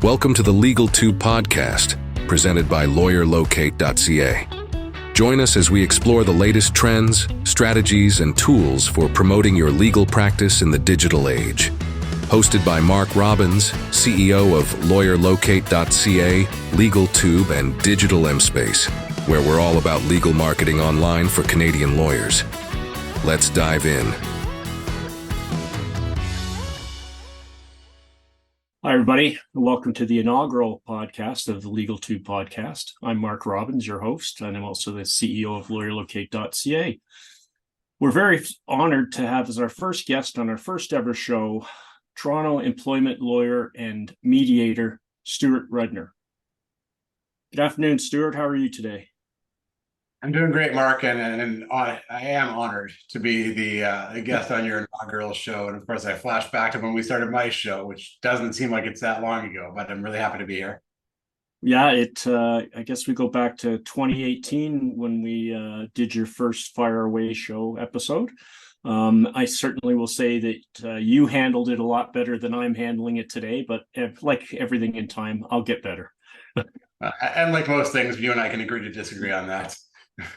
Welcome to the LegalTube podcast, presented by LawyerLocate.ca. Join us as we explore the latest trends, strategies, and tools for promoting your legal practice in the digital age. Hosted by Mark Robbins, CEO of LawyerLocate.ca, LegalTube, and Digital MSpace, where we're all about legal marketing online for Canadian lawyers. Let's dive in. Hi, everybody. Welcome to the inaugural podcast of the LegalTube podcast. I'm Mark Robbins, your host, and I'm also the CEO of LawyerLocate.ca. We're very honored to have as our first guest on our first ever show, Toronto employment lawyer and mediator, Stuart Rudner. Good afternoon, Stuart. How are you today? I'm doing great, Mark, and I am honored to be the guest on your inaugural show. And of course, I flash back to when we started my show, which doesn't seem like it's that long ago, but I'm really happy to be here. Yeah, I guess we go back to 2018 when we did your first Fire Away show episode. I certainly will say that you handled it a lot better than I'm handling it today, but like everything in time, I'll get better. And like most things, you and I can agree to disagree on that.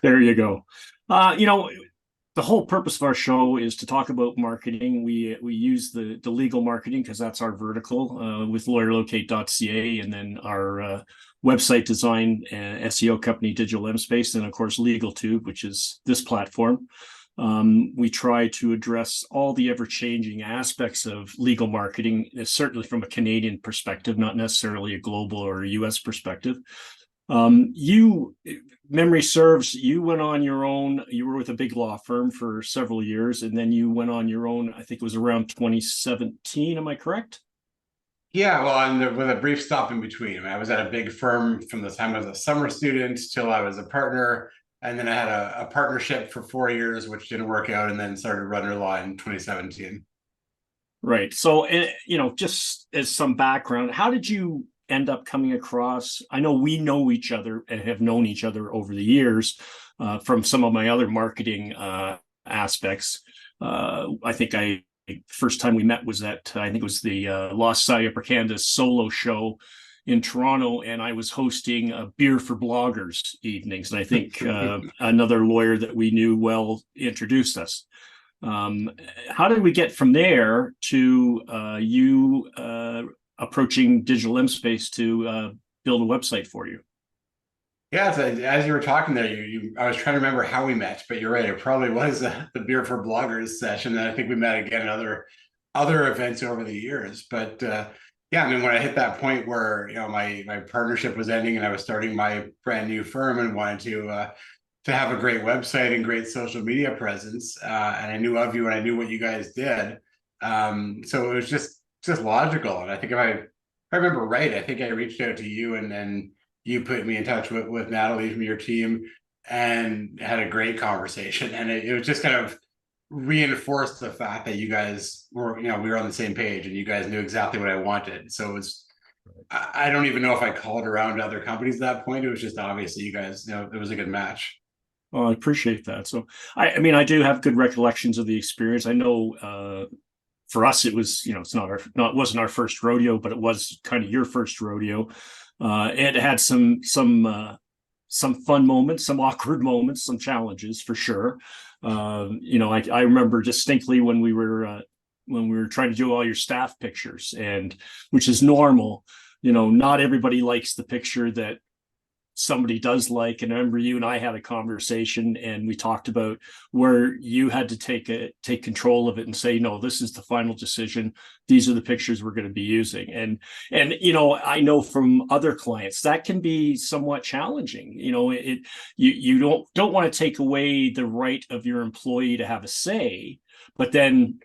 There you go. The whole purpose of our show is to talk about marketing. We use the legal marketing because that's our vertical with LawyerLocate.ca, and then our website design SEO company, Digital MSpace, and of course LegalTube, which is this platform. We try to address all the ever-changing aspects of legal marketing, certainly from a Canadian perspective, not necessarily a global or a US perspective. Memory serves, you went on your own. You were with a big law firm for several years, and then you went on your own. I think it was around 2017. Am I correct? Yeah, well, and with a brief stop in between. I mean, I was at a big firm from the time I was a summer student till I was a partner. And then I had a partnership for 4 years, which didn't work out, and then started Rudner Law in 2017. Right. So, just as some background, how did you end up coming across? I know we know each other and have known each other over the years from some of my other marketing aspects. I think first time we met was at, I think it was the Law Society Upper Canada solo show in Toronto, and I was hosting a Beer for Bloggers evenings. And I think another lawyer that we knew well introduced us. How did we get from there to you approaching Digital MSpace to build a website for you? Yeah, so as you were talking there, I was trying to remember how we met, but you're right. It probably was the Beer for Bloggers session. And I think we met again at other events over the years. But yeah, I mean, when I hit that point where my partnership was ending and I was starting my brand new firm and wanted to have a great website and great social media presence, and I knew of you and I knew what you guys did, so it was just logical. And I think if I remember right, I think I reached out to you, and then you put me in touch with Natalie from your team and had a great conversation. And it was just kind of reinforced the fact that you guys were, we were on the same page and you guys knew exactly what I wanted. So it was, I don't even know if I called around to other companies at that point. It was just obviously you guys, it was a good match. Well, I appreciate that. So, I mean, I do have good recollections of the experience. I know for us, it was, it wasn't our first rodeo, but it was kind of your first rodeo. It had some fun moments, some awkward moments, some challenges for sure. I remember distinctly when we were trying to do all your staff pictures, and which is normal. Not everybody likes the picture that somebody does like. And I remember you and I had a conversation, and we talked about where you had to take control of it and say, no, this is the final decision. These are the pictures we're going to be using. And I know from other clients that can be somewhat challenging. You don't want to take away the right of your employee to have a say, but then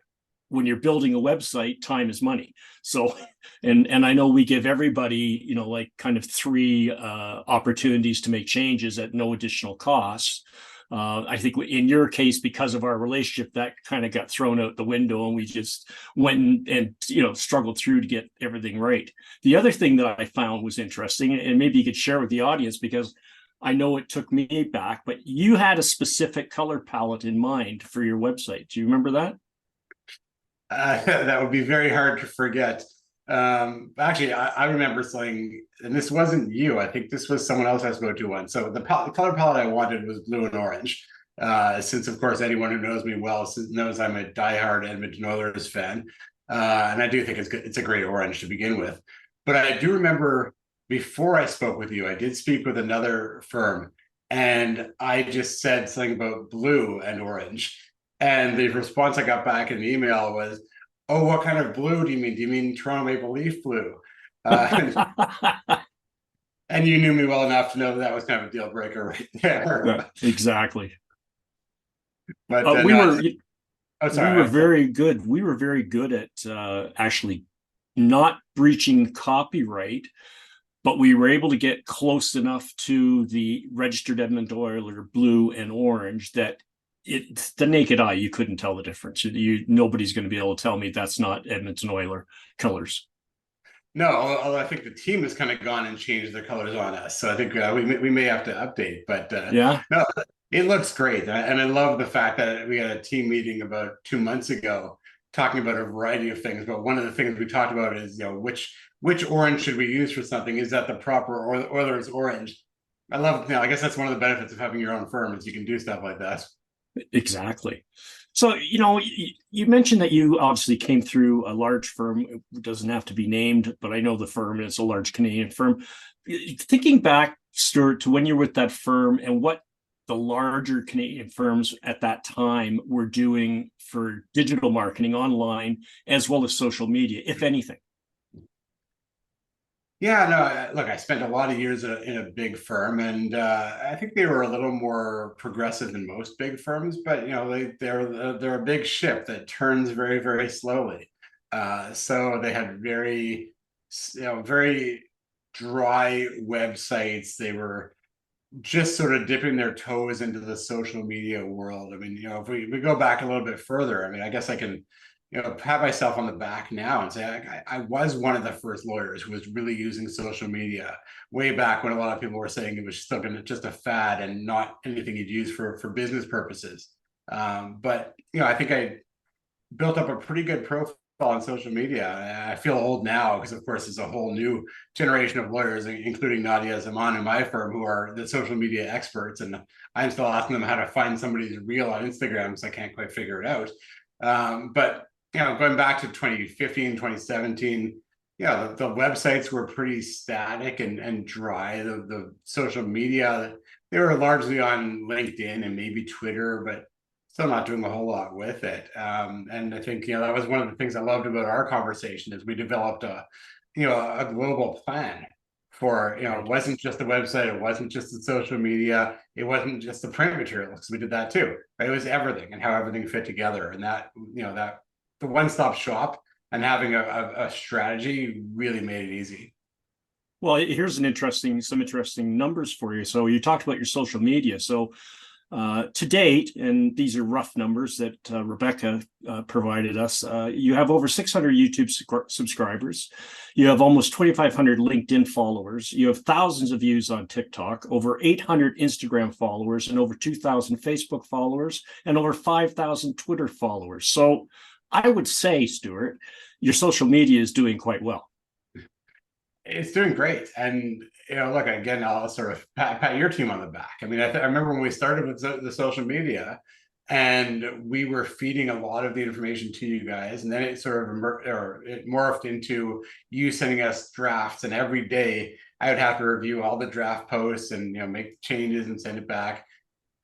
when you're building a website, time is money. So, and I know we give everybody, like kind of 3 opportunities to make changes at no additional cost. I think in your case, because of our relationship, that kind of got thrown out the window, and we just went and struggled through to get everything right. The other thing that I found was interesting, and maybe you could share with the audience, because I know it took me back, but you had a specific color palette in mind for your website. Do you remember that? That would be very hard to forget. Actually, I remember saying, and this wasn't you. I think this was someone else I spoke to once. So the color palette I wanted was blue and orange. Since of course anyone who knows me well knows I'm a diehard Edmonton Oilers fan, and I do think it's good. It's a great orange to begin with. But I do remember before I spoke with you, I did speak with another firm, and I just said something about blue and orange, and the response I got back in the email was, "Oh, what kind of blue do you mean? Do you mean Toronto Maple Leaf blue?" And, and you knew me well enough to know that was kind of a deal breaker right there. Exactly. But We no, were oh, we sorry. were very good. We were very good at actually not breaching copyright, but we were able to get close enough to the registered Edmonton Oiler blue and orange that the naked eye, you couldn't tell the difference. Nobody's going to be able to tell me that's not Edmonton Oiler colors. No, although I think the team has kind of gone and changed their colors on us, so I think we may have to update. But Yeah. no, it looks great, and I love the fact that we had a team meeting about 2 months ago talking about a variety of things. But one of the things we talked about is, which orange should we use for something? Is that the proper Oilers orange? I love, I guess that's one of the benefits of having your own firm is you can do stuff like that. Exactly. So, you mentioned that you obviously came through a large firm. It doesn't have to be named, but I know the firm, and it's a large Canadian firm. Thinking back, Stuart, to when you were with that firm and what the larger Canadian firms at that time were doing for digital marketing online, as well as social media, if anything. Yeah, no, look, I spent a lot of years in a big firm, and I think they were a little more progressive than most big firms. But they're a big ship that turns very, very slowly. So they had very dry websites. They were just sort of dipping their toes into the social media world. I mean, if we go back a little bit further, I mean, I guess I can, pat myself on the back now and say I was one of the first lawyers who was really using social media way back when a lot of people were saying it was still just a fad and not anything you'd use for business purposes. But I think I built up a pretty good profile on social media. I feel old now because, of course, there's a whole new generation of lawyers, including Nadia Zaman in my firm, who are the social media experts. And I'm still asking them how to find somebody's reel on Instagram because I can't quite figure it out. But going back to 2015, 2017, the websites were pretty static and dry. The social media, they were largely on LinkedIn and maybe Twitter, but still not doing a whole lot with it. And I think, that was one of the things I loved about our conversation is we developed a global plan for, it wasn't just the website, it wasn't just the social media, it wasn't just the print materials, because we did that too. Right? It was everything and how everything fit together. And that, that the one-stop shop and having a strategy really made it easy. Well, here's some interesting numbers for you. So you talked about your social media. So to date, and these are rough numbers that Rebecca provided us, you have over 600 YouTube subscribers. You have almost 2,500 LinkedIn followers. You have thousands of views on TikTok, over 800 Instagram followers, and over 2,000 Facebook followers, and over 5,000 Twitter followers. So I would say, Stuart, your social media is doing quite well. It's doing great. And, look, again, I'll sort of pat your team on the back. I mean, I remember when we started with the social media and we were feeding a lot of the information to you guys. And then it sort of it morphed into you sending us drafts. And every day I would have to review all the draft posts and, make changes and send it back.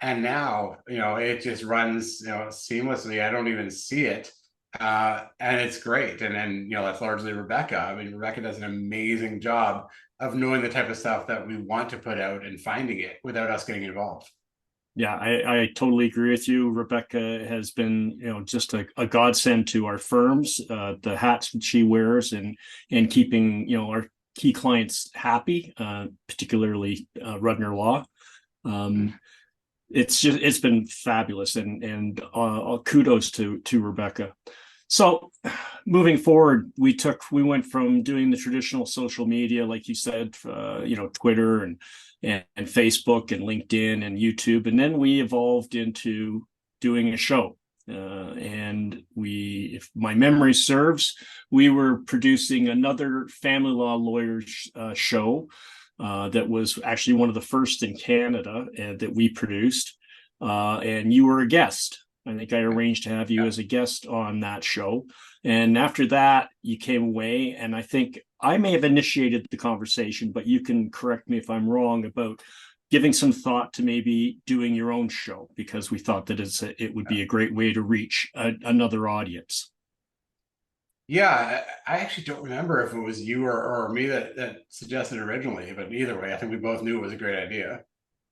And now, it just runs, seamlessly. I don't even see it. And it's great. And then, that's largely Rebecca. I mean, Rebecca does an amazing job of knowing the type of stuff that we want to put out and finding it without us getting involved. Yeah, I totally agree with you. Rebecca has been, just a godsend to our firms, the hats that she wears and keeping, our key clients happy, particularly Rudner Law. It's been fabulous and kudos to Rebecca. So moving forward, we went from doing the traditional social media, like you said, Twitter and Facebook and LinkedIn and YouTube, and then we evolved into doing a show. And if my memory serves, we were producing another family law lawyers show that was actually one of the first in Canada that we produced. And you were a guest. I think I arranged to have you as a guest on that show. And after that, you came away, and I think I may have initiated the conversation, but you can correct me if I'm wrong, about giving some thought to maybe doing your own show, because we thought that it would be a great way to reach another audience. Yeah, I actually don't remember if it was you or me that suggested originally, but either way, I think we both knew it was a great idea.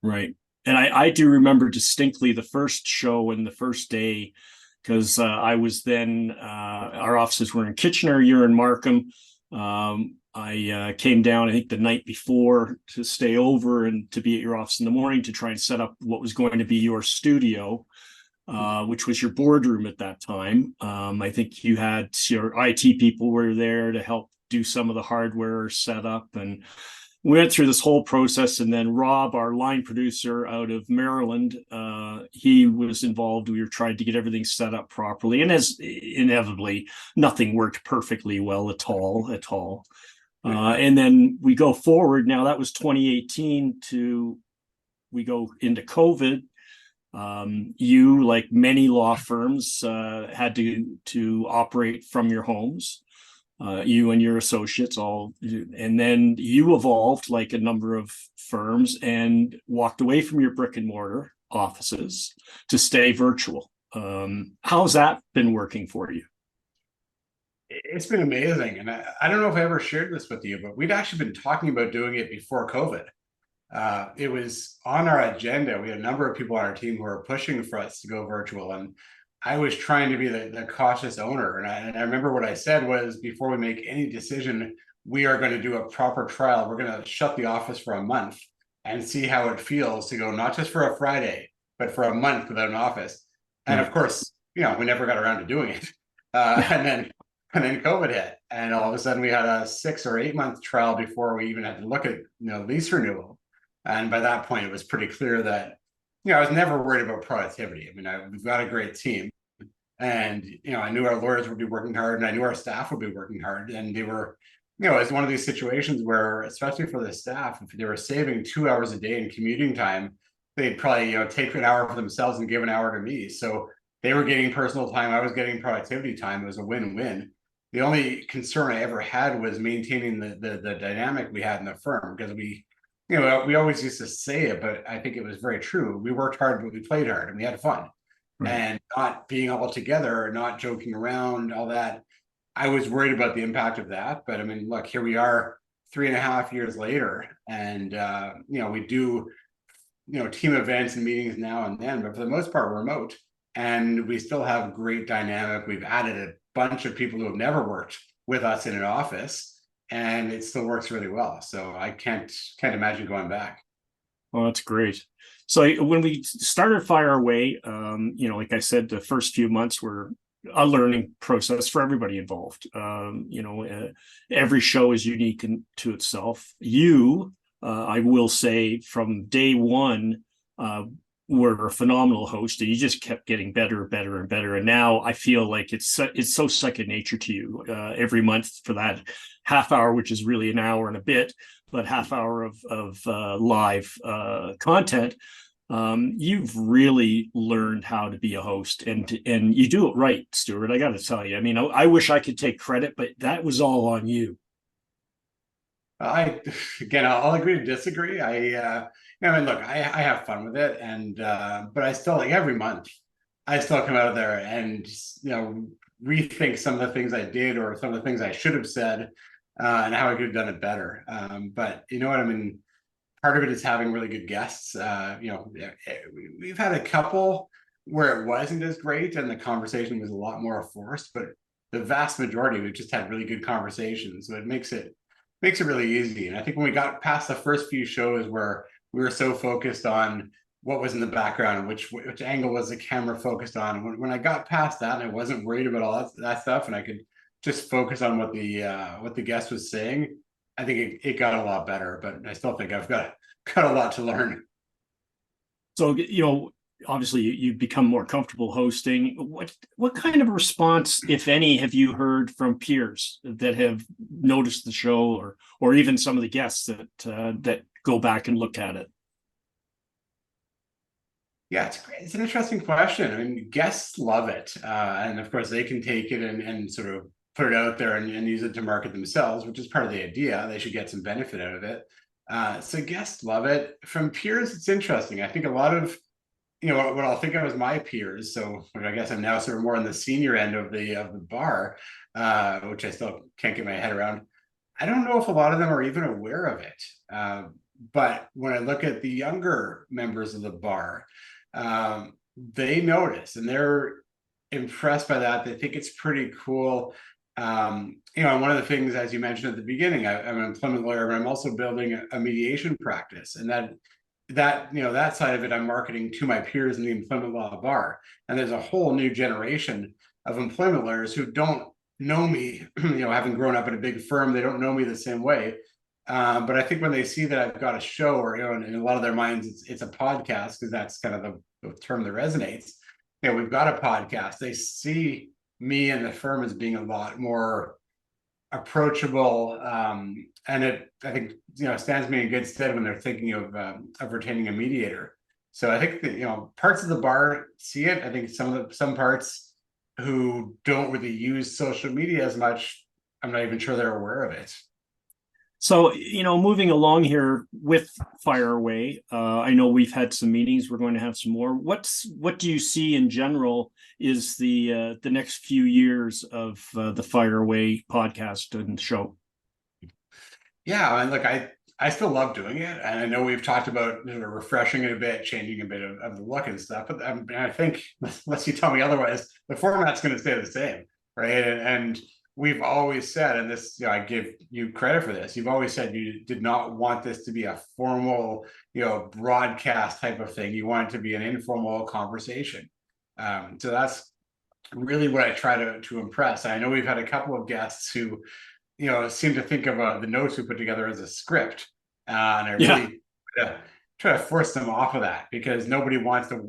Right. And I do remember distinctly the first show and the first day, because I was then, our offices were in Kitchener, you're in Markham. I came down, I think, the night before to stay over and to be at your office in the morning to try and set up what was going to be your studio, which was your boardroom at that time. I think you had your IT people were there to help do some of the hardware setup, and we went through this whole process. And then Rob, our line producer out of Maryland, he was involved. We were trying to get everything set up properly, and as inevitably, nothing worked perfectly well at all. And then we go forward. Now that was 2018 we go into COVID. You, like many law firms, had to operate from your homes. You and your associates all, and then you evolved like a number of firms and walked away from your brick and mortar offices to stay virtual. How's that been working for you? It's been amazing. And I don't know if I ever shared this with you, but we'd actually been talking about doing it before COVID. It was on our agenda. We had a number of people on our team who were pushing for us to go virtual. And I was trying to be the cautious owner. And I remember what I said was, before we make any decision, we are going to do a proper trial. We're going to shut the office for a month and see how it feels to go, not just for a Friday, but for a month without an office. And of course, we never got around to doing it. And then COVID hit, and all of a sudden we had a 6 or 8 month trial before we even had to look at lease renewal. And by that point, it was pretty clear that I was never worried about productivity. I mean, we've got a great team, and I knew our lawyers would be working hard, and I knew our staff would be working hard, and they were, it's one of these situations where, especially for the staff, if they were saving 2 hours a day in commuting time, they'd probably take an hour for themselves and give an hour to me. So they were getting personal time, I was getting productivity time. It was a win-win. The only concern I ever had was maintaining the dynamic we had in the firm, because we always used to say it, but I think it was very true. We worked hard, but we played hard, and we had fun. Right. And not being all together, not joking around, all that, I was worried about the impact of that. But I mean, look, here we are 3.5 years later, and we do team events and meetings now and then, but for the most part, we're remote, and we still have great dynamic. We've added a bunch of people who have never worked with us in an office, and it still works really well. So I can't imagine going back. Well, that's great. So when we started Fire Away, like I said, the first few months were a learning process for everybody involved. Every show is unique to itself. I will say, from day one, were a phenomenal host, and you just kept getting better and better. And now I feel like it's so second nature to you. Every month, for that half hour, which is really an hour and a bit, but half hour of live content, you've really learned how to be a host, and you do it right, Stuart. I got to tell you. I mean, I wish I could take credit, but that was all on you. I'll agree to disagree. Look, I have fun with it, and but I still, like, every month I still come out of there and rethink some of the things I did, or some of the things I should have said, and how I could have done it better. But you know what I mean? Part of it is having really good guests. We've had a couple where it wasn't as great and the conversation was a lot more forced, but the vast majority, we've just had really good conversations. So it makes it really easy. And I think when we got past the first few shows where we were so focused on what was in the background, which angle was the camera focused on, when I got past that and I wasn't worried about all that stuff, and I could just focus on what the guest was saying, I think it got a lot better. But I still think I've got a lot to learn. So, obviously you've become more comfortable hosting. What kind of response, if any, have you heard from peers that have noticed the show, or even some of the guests that go back and look at it? Yeah, it's great. It's an interesting question. I mean, guests love it. And of course, they can take it and sort of put it out there and use it to market themselves, which is part of the idea. They should get some benefit out of it. So guests love it. From peers, it's interesting. I think a lot of, what I'll think of as my peers. So I guess I'm now sort of more on the senior end of the bar, which I still can't get my head around. I don't know if a lot of them are even aware of it. But when I look at the younger members of the bar, they notice and they're impressed by that. They think it's pretty cool. And one of the things, as you mentioned at the beginning, I'm an employment lawyer, but I'm also building a mediation practice, and that side of it, I'm marketing to my peers in the employment law bar. And there's a whole new generation of employment lawyers who don't know me, having grown up in a big firm, they don't know me the same way. But I think when they see that I've got a show, or in a lot of their minds, it's a podcast, because that's kind of the term that resonates. We've got a podcast. They see me and the firm as being a lot more approachable, and I think stands me in good stead when they're thinking of retaining a mediator. So I think that parts of the bar see it. I think some parts who don't really use social media as much, I'm not even sure they're aware of it. So, moving along here with Fire Away, I know we've had some meetings. We're going to have some more. What do you see in general is the next few years of the Fire Away podcast and show? Yeah, and look, I still love doing it, and I know we've talked about refreshing it a bit, changing a bit of the look and stuff. But I think, unless you tell me otherwise, the format's going to stay the same, right? And we've always said, and this, I give you credit for this, you've always said you did not want this to be a formal, broadcast type of thing. You want it to be an informal conversation. So that's really what I try to impress. I know we've had a couple of guests who, seem to think of the notes we put together as a script. And I really try to force them off of that, because nobody wants to,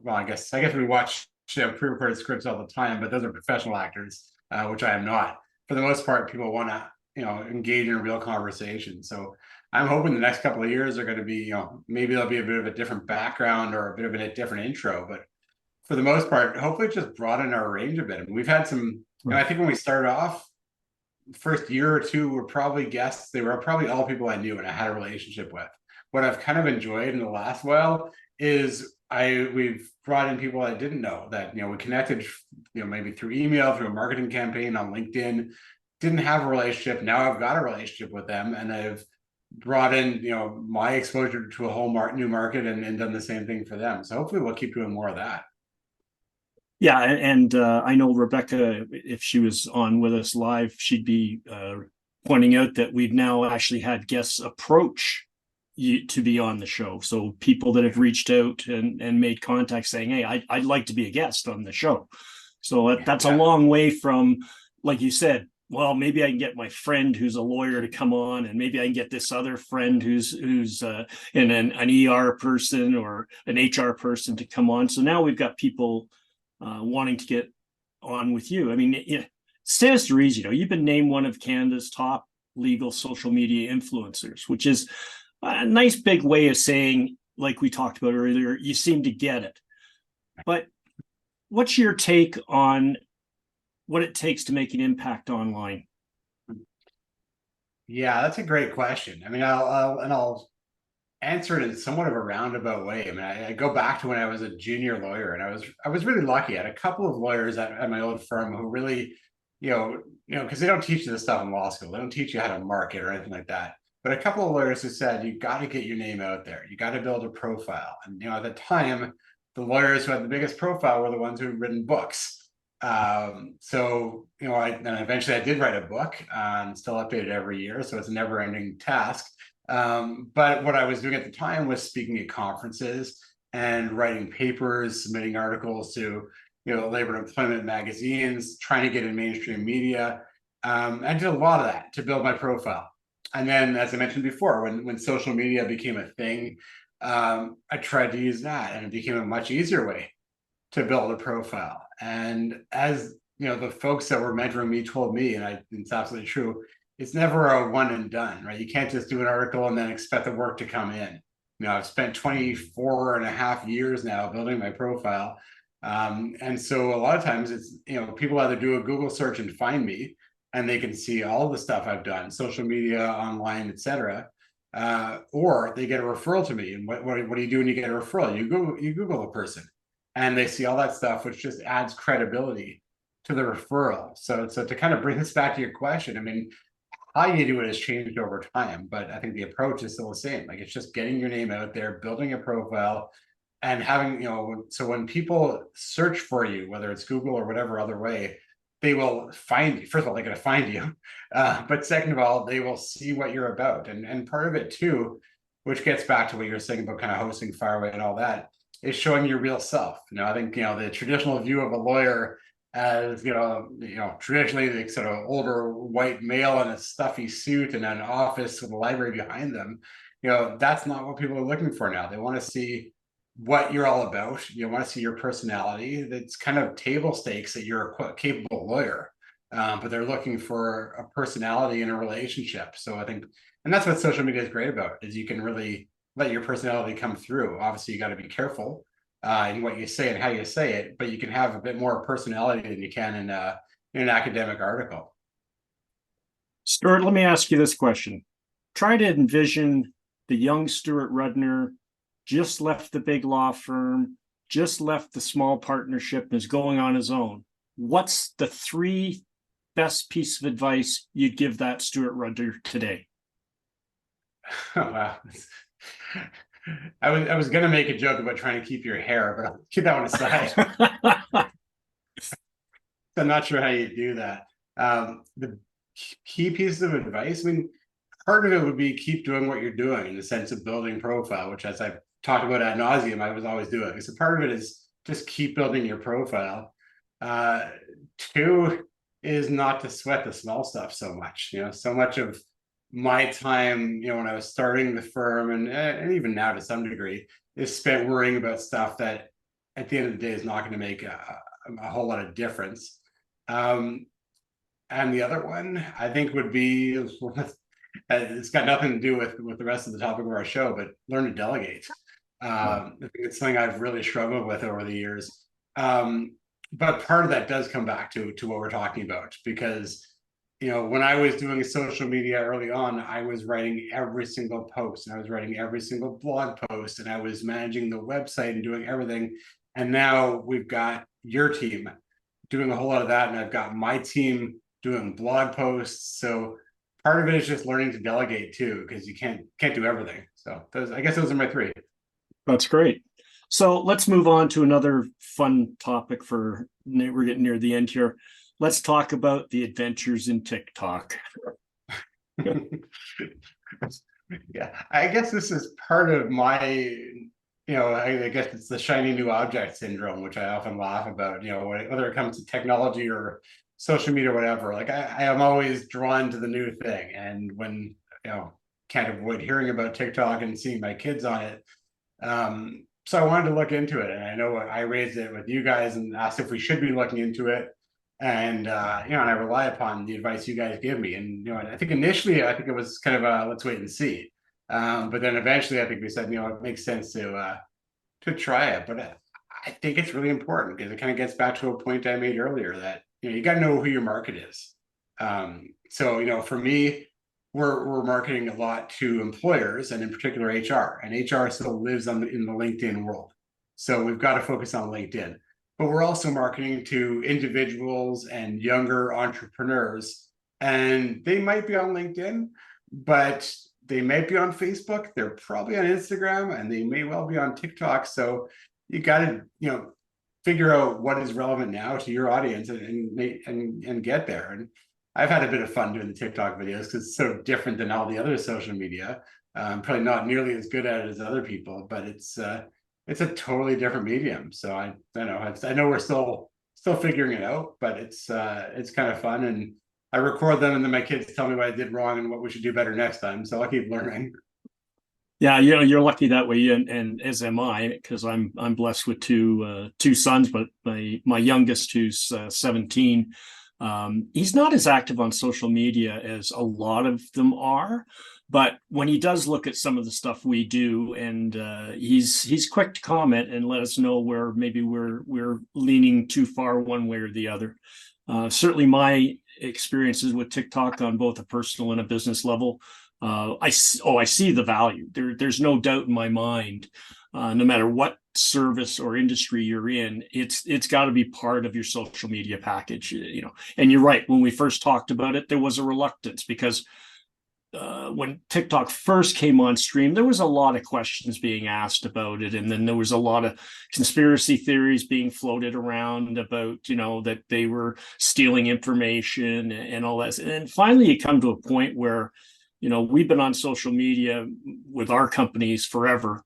well, I guess we watch pre-recorded scripts all the time, but those are professional actors. Which I am not. For the most part, people want to, engage in a real conversation. So I'm hoping the next couple of years are going to be, maybe there'll be a bit of a different background or a bit of a different intro. But for the most part, hopefully just broaden our range a bit. I mean, we've had some, I think when we started off, first year or two were probably guests. They were probably all people I knew and I had a relationship with. What I've kind of enjoyed in the last while is we've brought in people I didn't know, that we connected maybe through email, through a marketing campaign on LinkedIn, didn't have a relationship. Now I've got a relationship with them, and I've brought in my exposure to a whole new market and done the same thing for them. So hopefully we'll keep doing more of that. Yeah, and I know Rebecca, if she was on with us live, she'd be pointing out that we've now actually had guests approach you to be on the show. So people that have reached out and made contact saying, hey, I'd like to be a guest on the show. So that's a long way from, like you said, well, maybe I can get my friend who's a lawyer to come on, and maybe I can get this other friend who's an ER person or an HR person to come on. So now we've got people wanting to get on with you. I mean, it stands to reason, you've been named one of Canada's top legal social media influencers, which is a nice big way of saying, like we talked about earlier, you seem to get it. But what's your take on what it takes to make an impact online? Yeah, that's a great question. I mean, I'll answer it in somewhat of a roundabout way. I mean, I go back to when I was a junior lawyer, and I was really lucky. I had a couple of lawyers at my old firm who really, because they don't teach you this stuff in law school. They don't teach you how to market or anything like that. But a couple of lawyers who said, you got to get your name out there. You got to build a profile. And, at the time, the lawyers who had the biggest profile were the ones who had written books. So, and eventually I did write a book, still updated every year. So it's a never ending task. But what I was doing at the time was speaking at conferences and writing papers, submitting articles to, labor and employment magazines, trying to get in mainstream media. I did a lot of that to build my profile. And then, as I mentioned before, when social media became a thing, I tried to use that, and it became a much easier way to build a profile. And as you know, the folks that were mentoring me told me, and it's absolutely true, it's never a one and done, right? You can't just do an article and then expect the work to come in. You know, I've spent 24 and a half years now building my profile. And so a lot of times it's, you know, people either do a Google search and find me, and they can see all the stuff I've done, social media, online, etc. Or they get a referral to me. And what do you do when you get a referral? You Google a person, and they see all that stuff, which just adds credibility to the referral. So to kind of bring this back to your question, I mean, how you do it has changed over time, but I think the approach is still the same. Like, it's just getting your name out there, building a profile, and having, you know, so when people search for you, whether it's Google or whatever other way, they will find you. First of all, they're going to find you, but second of all, they will see what you're about. And part of it too, which gets back to what you're saying about kind of hosting Fireway and all that, is showing your real self. You know, I think, you know, the traditional view of a lawyer as, you know, traditionally the sort of older white male in a stuffy suit and an office with a library behind them, you know, that's not what people are looking for now. They want to see what you're all about. You want to see your personality. That's kind of table stakes that you're a capable lawyer, but they're looking for a personality in a relationship. So I think, and that's what social media is great about, is you can really let your personality come through. Obviously, you got to be careful in what you say and how you say it, but you can have a bit more personality than you can in an academic article. Stuart, let me ask you this question. Try to envision the young Stuart Rudner, just left the big law firm, just left the small partnership, and is going on his own. What's the 3 best piece of advice you'd give that Stuart Rudner today? Oh, wow. I was gonna make a joke about trying to keep your hair, but I'll keep that one aside. I'm not sure how you do that. The key pieces of advice, I mean, part of it would be keep doing what you're doing in the sense of building profile, which, as I've talked about ad nauseum, I was always doing. So part of it is just keep building your profile. 2 is not to sweat the small stuff so much. You know, so much of my time, you know, when I was starting the firm, and even now to some degree, is spent worrying about stuff that at the end of the day is not going to make a whole lot of difference. And the other one I think would be, it's got nothing to do with the rest of the topic of our show, but learn to delegate. I think it's something I've really struggled with over the years. But part of that does come back to what we're talking about, because, you know, when I was doing social media early on, I was writing every single post, and I was writing every single blog post, and I was managing the website and doing everything. And now we've got your team doing a whole lot of that, and I've got my team doing blog posts. So part of it is just learning to delegate too, because you can't do everything. So I guess those are my 3. That's great. So let's move on to another fun topic for, we're getting near the end here. Let's talk about the adventures in TikTok. Yeah, I guess this is part of my, you know, I guess it's the shiny new object syndrome, which I often laugh about, you know, whether it comes to technology or social media or whatever. Like, I am always drawn to the new thing. And when, you know, can't avoid hearing about TikTok and seeing my kids on it. So I wanted to look into it, and I know I raised it with you guys and asked if we should be looking into it. And you know, and I rely upon the advice you guys give me. And you know, I think initially, I think it was kind of a let's wait and see. But then eventually, I think we said, you know, it makes sense to try it. But I think it's really important, because it kind of gets back to a point I made earlier, that, you know, you got to know who your market is. So, you know, for me, we're marketing a lot to employers, and in particular HR, and HR still lives in the LinkedIn world. So we've got to focus on LinkedIn, but we're also marketing to individuals and younger entrepreneurs, and they might be on LinkedIn, but they might be on Facebook. They're probably on Instagram, and they may well be on TikTok. So you got to, you know, figure out what is relevant now to your audience, and get there. And I've had a bit of fun doing the TikTok videos, because it's so different than all the other social media. Probably not nearly as good at it as other people, but it's a totally different medium. So I know we're still figuring it out, but it's kind of fun. And I record them, and then my kids tell me what I did wrong and what we should do better next time. So I'll keep learning. Yeah, you're lucky that way, and as am I, because I'm blessed with two sons, but my youngest, who's 17, he's not as active on social media as a lot of them are, but when he does look at some of the stuff we do, and he's quick to comment and let us know where maybe we're leaning too far one way or the other. Certainly, my experiences with TikTok on both a personal and a business level, I see the value. There's no doubt in my mind. No matter what service or industry you're in, it's got to be part of your social media package. And you're right. When we first talked about it, there was a reluctance because when TikTok first came on stream, there was a lot of questions being asked about it, and then there was a lot of conspiracy theories being floated around about, that they were stealing information and all that. And finally, you come to a point where, we've been on social media with our companies forever.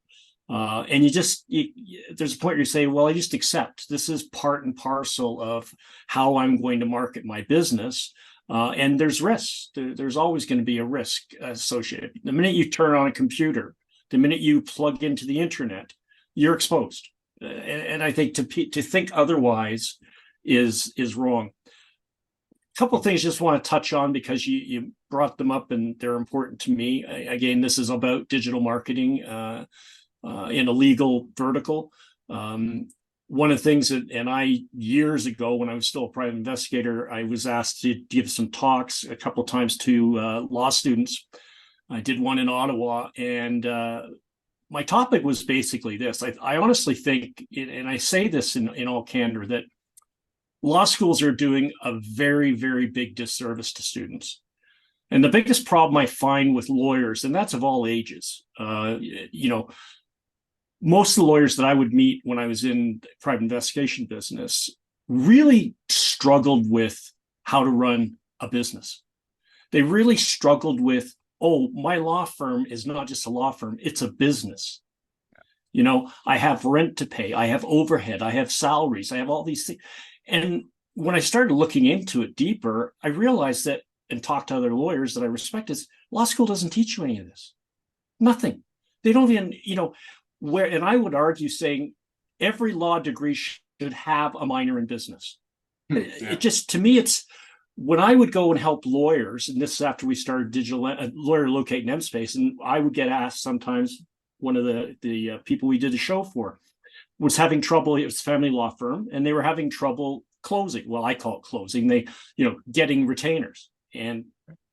And there's a point where you say, well, I just accept this is part and parcel of how I'm going to market my business. And there's risks. There's always going to be a risk associated. The minute you turn on a computer, the minute you plug into the internet, you're exposed. And I think to think otherwise is wrong. A couple of things I just want to touch on because you brought them up and they're important to me. Again, this is about digital marketing in a legal vertical. One of the things years ago, when I was still a private investigator, I was asked to give some talks a couple of times to law students. I did one in Ottawa, and my topic was basically this. I honestly think, and I say this in all candor, that law schools are doing a very, very big disservice to students. And the biggest problem I find with lawyers, and that's of all ages, most of the lawyers that I would meet when I was in private investigation business really struggled with how to run a business. They really struggled with, my law firm is not just a law firm, it's a business. I have rent to pay, I have overhead, I have salaries, I have all these things. And when I started looking into it deeper, I realized that, and talked to other lawyers that I respect, is law school doesn't teach you any of this. Nothing. They don't even, and I would argue saying every law degree should have a minor in business. Yeah. It just, to me, it's when I would go and help lawyers, and this is after we started digital lawyer locate in MSpace, and I would get asked sometimes, one of the people we did a show for was having trouble. It was a family law firm, and they were having trouble closing. Well, I call it closing. They, getting retainers. And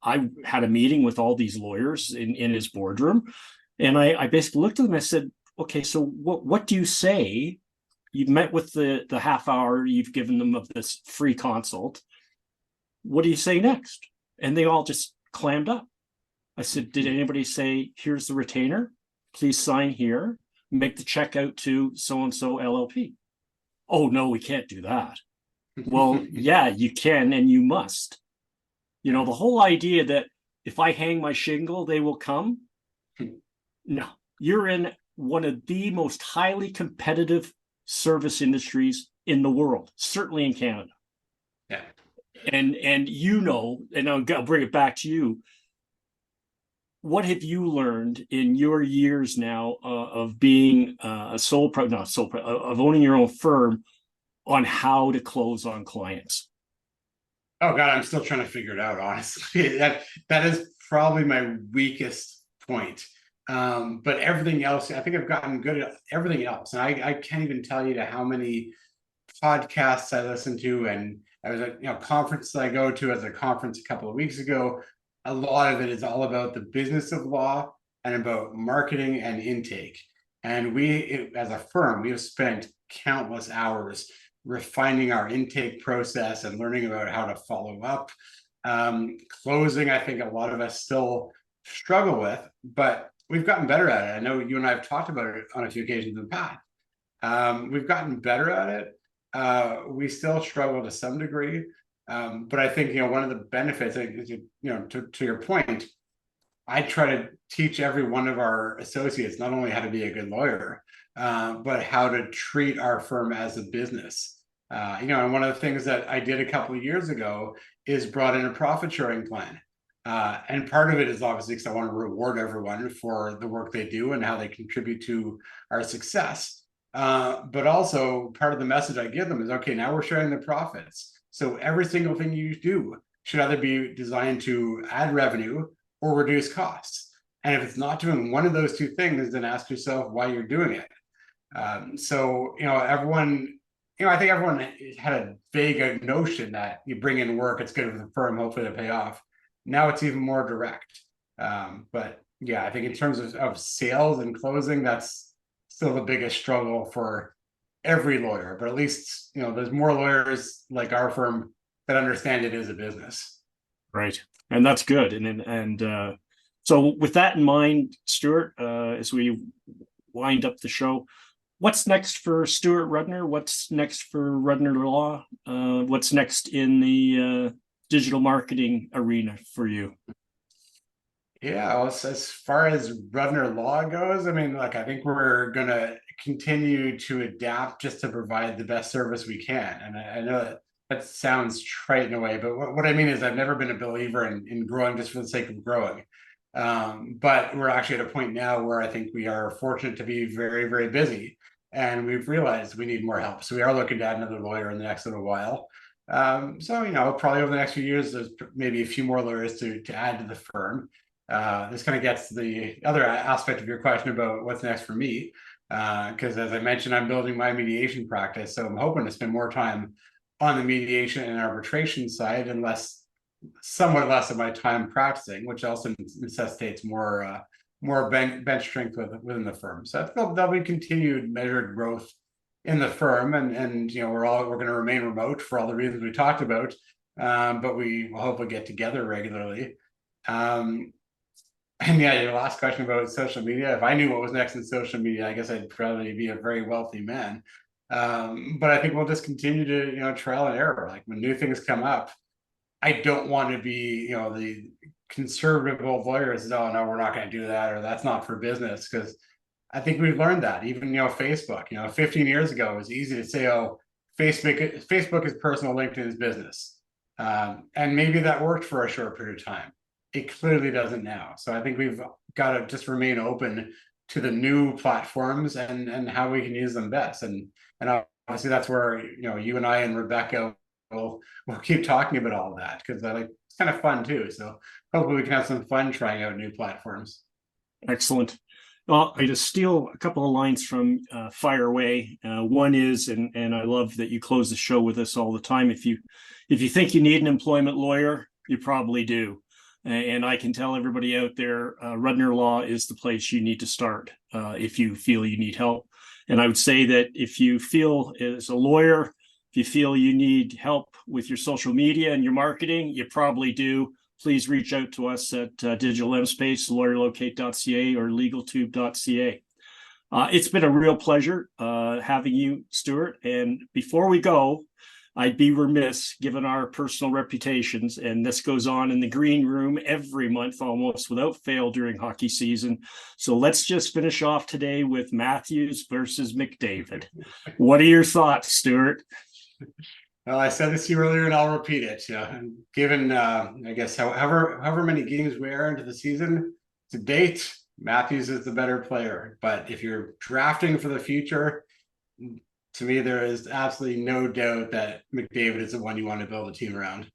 I had a meeting with all these lawyers in his boardroom, and I basically looked at them. I said, okay, so what do you say? You've met with the half hour you've given them of this free consult. What do you say next? And they all just clammed up. I said, did anybody say, here's the retainer, please sign here, make the check out to so-and-so LLP? Oh, no, we can't do that. Well, yeah, you can, and you must. The whole idea that if I hang my shingle, they will come. No, you're in one of the most highly competitive service industries in the world, certainly in Canada. Yeah. And I'll bring it back to you. What have you learned in your years now of being of owning your own firm on how to close on clients? Oh God, I'm still trying to figure it out, honestly. That is probably my weakest point. But everything else, I think I've gotten good at everything else. And I can't even tell you to how many podcasts I listen to, and I was at conferences I go to. As a conference a couple of weeks ago, a lot of it is all about the business of law and about marketing and intake. And as a firm, we have spent countless hours refining our intake process and learning about how to follow up. Closing, I think a lot of us still struggle with, but we've gotten better at it. I know you and I have talked about it on a few occasions in the past. We've gotten better at it. We still struggle to some degree, but I think one of the benefits, to your point, I try to teach every one of our associates not only how to be a good lawyer, but how to treat our firm as a business. And one of the things that I did a couple of years ago is brought in a profit sharing plan. And part of it is obviously because I want to reward everyone for the work they do and how they contribute to our success. But also part of the message I give them is, okay, now we're sharing the profits. So every single thing you do should either be designed to add revenue or reduce costs. And if it's not doing one of those two things, then ask yourself why you're doing it. So, everyone, I think everyone had a vague notion that you bring in work, it's good for the firm, hopefully to pay off. Now it's even more direct. But yeah, I think in terms of sales and closing, that's still the biggest struggle for every lawyer. But at least, there's more lawyers like our firm that understand it is a business. Right. And that's good. And so with that in mind, Stuart, as we wind up the show, what's next for Stuart Rudner? What's next for Rudner Law? What's next in the digital marketing arena for you? Yeah, well, as far as Rudner Law goes, I think we're going to continue to adapt just to provide the best service we can. And I know that sounds trite in a way, but what I mean is I've never been a believer in growing just for the sake of growing. But we're actually at a point now where I think we are fortunate to be very, very busy. And we've realized we need more help. So we are looking to add another lawyer in the next little while. Probably over the next few years, there's maybe a few more lawyers to add to the firm. This kind of gets to the other aspect of your question about what's next for me. Because as I mentioned, I'm building my mediation practice. So I'm hoping to spend more time on the mediation and arbitration side and somewhat less of my time practicing, which also necessitates more bench strength within the firm. So there'll be continued measured growth in the firm, and we're going to remain remote for all the reasons we talked about, but we will hopefully get together regularly. And yeah, your last question about social media. If I knew what was next in social media, I guess I'd probably be a very wealthy man. But I think we'll just continue to trial and error. Like when new things come up, I don't want to be the conservative old lawyer who says, oh no, we're not going to do that, or that's not for business, because I think we've learned that. Even Facebook, 15 years ago, it was easy to say, oh, Facebook is personal, LinkedIn is business, and maybe that worked for a short period of time. It clearly doesn't now. So I think we've got to just remain open to the new platforms and how we can use them best. And obviously that's where you and I and Rebecca we'll keep talking about all of that, because it's kind of fun too. So hopefully we can have some fun trying out new platforms. Excellent. Well, I just steal a couple of lines from Fire Away. One is, and I love that you close the show with this all the time. If you think you need an employment lawyer, you probably do. And I can tell everybody out there, Rudner Law is the place you need to start if you feel you need help. And I would say that if you feel as a lawyer, if you feel you need help with your social media and your marketing, you probably do. Please reach out to us at Digital MSpace, LawyerLocate.ca, or LegalTube.ca. It's been a real pleasure having you, Stuart. And before we go, I'd be remiss, given our personal reputations, and this goes on in the green room every month almost without fail during hockey season. So let's just finish off today with Matthews versus McDavid. What are your thoughts, Stuart? Well, I said this to you earlier, and I'll repeat it. Given, I guess, however many games we are into the season to date, Matthews is the better player. But if you're drafting for the future, to me, there is absolutely no doubt that McDavid is the one you want to build a team around.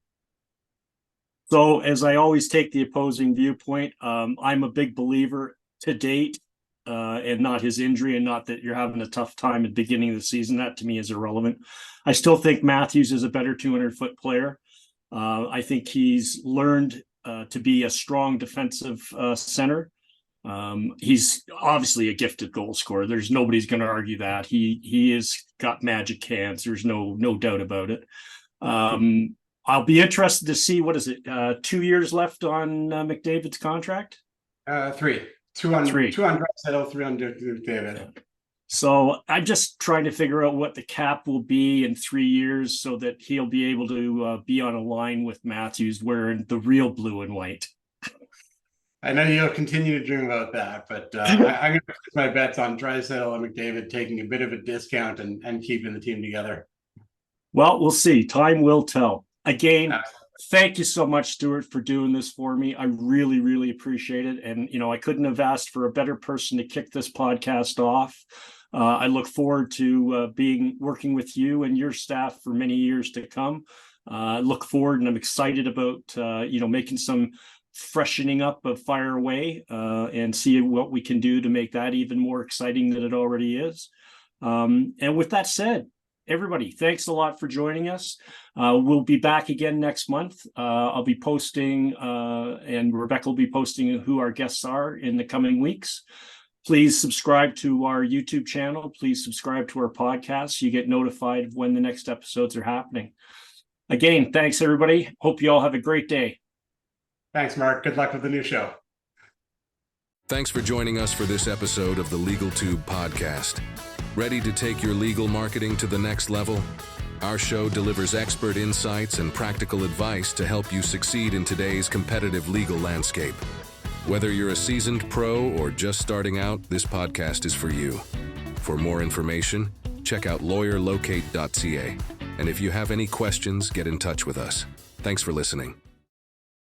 So, as I always take the opposing viewpoint, I'm a big believer to date, and not his injury, and not that you're having a tough time at the beginning of the season. That to me is irrelevant. I still think Matthews is a better 200-foot player. I think he's learned to be a strong defensive center. He's obviously a gifted goal scorer. There's nobody's going to argue that. He has got magic hands. There's no doubt about it. I'll be interested to see, what is it, 2 years left on McDavid's contract? 3. 2 on Draisaitl, 3 on David. So I'm just trying to figure out what the cap will be in 3 years so that he'll be able to be on a line with Matthews wearing the real blue and white. I know you'll continue to dream about that, but I'm going to put my bets on Draisaitl and McDavid taking a bit of a discount and keeping the team together. Well, we'll see. Time will tell. Again, Thank you so much, Stuart, for doing this for me. I really, really appreciate it. And, I couldn't have asked for a better person to kick this podcast off. I look forward to working with you and your staff for many years to come. Look forward, and I'm excited about, making some freshening up of Fire Away and see what we can do to make that even more exciting than it already is. And with that said, everybody, thanks a lot for joining us. We'll be back again next month. I'll be posting, and Rebecca will be posting who our guests are in the coming weeks. Please subscribe to our YouTube channel. Please subscribe to our podcast so you get notified of when the next episodes are happening. Again, thanks, everybody. Hope you all have a great day. Thanks, Mark. Good luck with the new show. Thanks for joining us for this episode of the LegalTube podcast. Ready to take your legal marketing to the next level? Our show delivers expert insights and practical advice to help you succeed in today's competitive legal landscape. Whether you're a seasoned pro or just starting out, this podcast is for you. For more information, check out LawyerLocate.ca. And if you have any questions, get in touch with us. Thanks for listening.